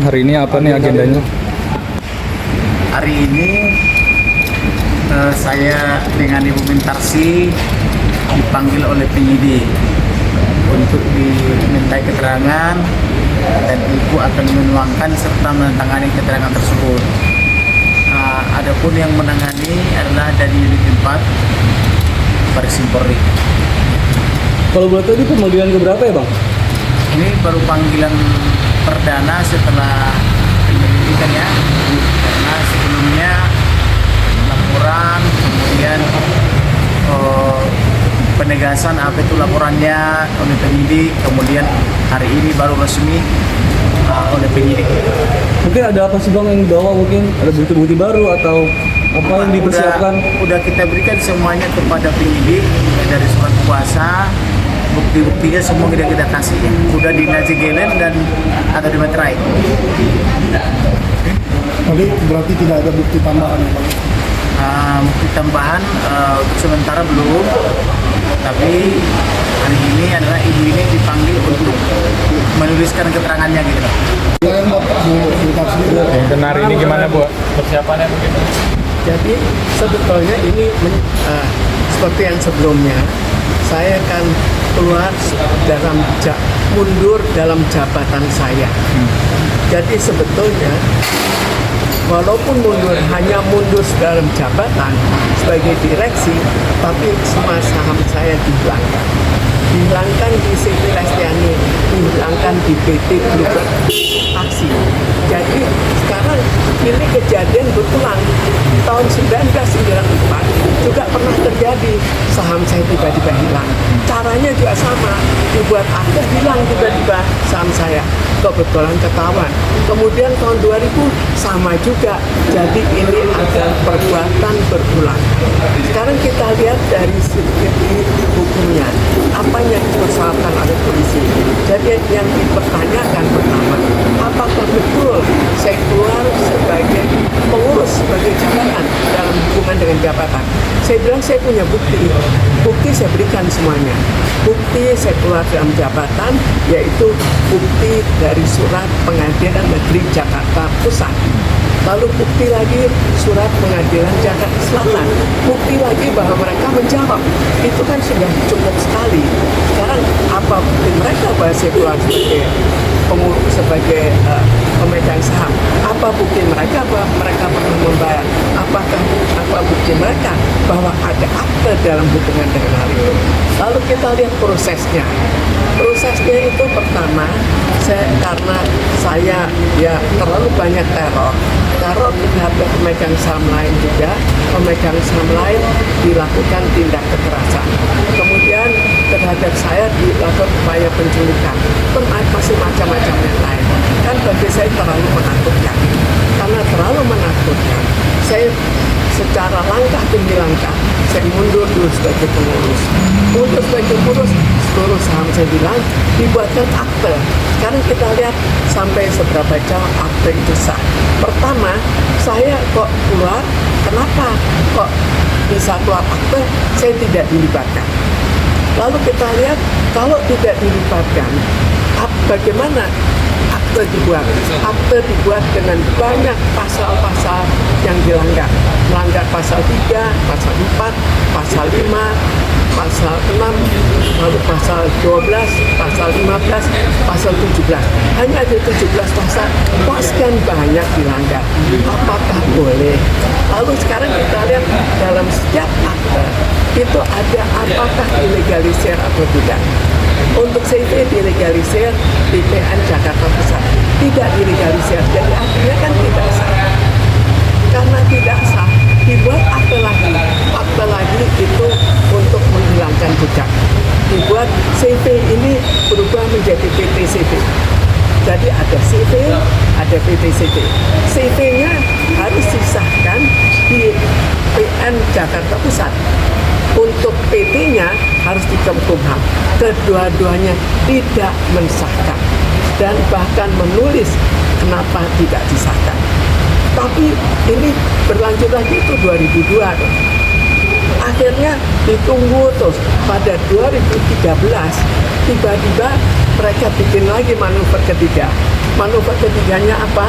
hari ini apa nih agendanya? Hari ini saya dengan Ibu Mintarsi dipanggil oleh penyidik untuk dimintai keterangan dan Ibu akan menuangkan serta menandatangani keterangan tersebut. Adapun yang menangani adalah dari unit 4 Baris Krim Polri. Kalau boleh tahu ini pemanggilan keberapa ya Bang? Ini baru panggilan perdana setelah penyelidikan ya, karena sebelumnya laporan, kemudian penegasan apa itu laporannya oleh penyidik, kemudian hari ini baru resmi oleh penyidik. Mungkin ada apa sih Bang yang dibawa, mungkin ada bukti-bukti baru atau apa yang dipersiapkan? Udah kita berikan semuanya kepada penyidik dari surat kuasa, bukti-buktinya semua kita kasih. Udah di Najigelen dan atau di Materai. Tapi berarti tidak ada bukti tambahan ya Bang? Bukti tambahan untuk sementara belum, tapi hari ini adalah ibu ini dipanggil untuk menuliskan keterangannya gitu. Saya dapat Dan hari ini gimana Bu? Persiapannya mungkin? Jadi sebetulnya ini seperti yang sebelumnya, saya akan keluar mundur dalam jabatan saya. Jadi sebetulnya walaupun hanya mundur dalam jabatan sebagai direksi, tapi semua saham saya dihilangkan di CV Lestiani, dihilangkan di PT Global Aksi. Jadi sekarang ini kejadian berulang. Tahun 1994 juga pernah terjadi, saham saya tiba-tiba hilang. Caranya juga sama, dibuat akte hilang tiba-tiba saham saya. Kebetulan ketahuan. Kemudian tahun 2000 sama juga. Jadi ini adalah perbuatan berulang. Sekarang kita lihat dari segi hukumnya, apa yang dipersoalkan oleh polisi. Jadi yang dipertanyakan pertama, apakah betul saya keluar sebagai pengurus, sebagai jabatan dalam hubungan dengan jabatan? Saya bilang saya punya bukti saya berikan semuanya. Bukti saya keluar dalam jabatan, yaitu bukti dari surat Pengadilan Negeri Jakarta Pusat. Lalu bukti lagi surat Pengadilan Jakarta Selatan. Bukti lagi bahwa mereka menjawab. Itu kan sudah cukup sekali. Sekarang apa bukti mereka bahwa saya keluar sebagai pengurus, sebagai pemegang saham? Apa bukti mereka bahwa mereka pernah membayar? Apa bukti mereka bahwa ada akte dalam hubungan dengan hal itu? Lalu kita lihat prosesnya. Prosesnya itu pertama, karena saya terlalu banyak teror terhadap pemegang saham lain juga, pemegang saham lain dilakukan tindak kekerasan. Kemudian terhadap saya dilakukan upaya penculikan, masih macam-macam yang lain. Kan bagi saya terlalu menakutkan. Karena terlalu menakutkan, saya secara langkah demi langkah, saya mundur dulu sebagai pengurus. Mundur sebagai pengurus, seluruh saham saya bilang dibuatkan akte. Sekarang kita lihat sampai seberapa jauh akte itu sah. Pertama, saya kok keluar, kenapa kok bisa keluar akte, saya tidak dilibatkan. Lalu kita lihat, kalau tidak dilibatkan, bagaimana akte dibuat? Akte dibuat dengan banyak pasal-pasal yang dilanggar. Melanggar pasal 3, pasal 4, pasal 5, pasal 6, lalu pasal 12, pasal 15, pasal 17. Hanya ada 17 pasal, kok sekian banyak dilanggar? Apakah boleh? Lalu sekarang kita lihat dalam setiap akte, itu ada apakah ilegalisir atau tidak. Untuk CV dilegalisir di PN Jakarta Pusat, tidak dilegalisir, jadi akhirnya kan tidak sah. Karena tidak sah, dibuat akte lagi itu untuk menghilangkan jejak. Dibuat CV ini berubah menjadi PTCV. Jadi ada CV, ada PTCV. CV-nya harus disahkan di PN Jakarta Pusat. Untuk PT-nya harus di Kemenkumham. Kedua-duanya tidak mensahkan dan bahkan menulis kenapa tidak disahkan. Tapi ini berlanjut lagi itu 2002 tuh. Akhirnya ditunggu terus pada 2013 tiba-tiba mereka bikin lagi manuver ketiga. Manuver ketiganya apa?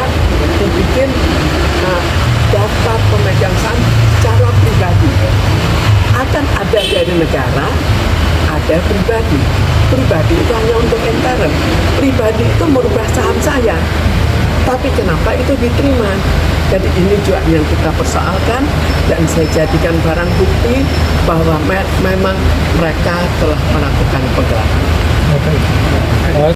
Dibikin daftar pemegang saham secara pribadi. Akan ada dari negara, ada pribadi. Pribadi itu hanya untuk intern. Pribadi itu merubah saham saya. Tapi kenapa itu diterima? Jadi ini juga yang kita persoalkan dan saya jadikan barang bukti bahwa memang mereka telah melakukan penggelapan.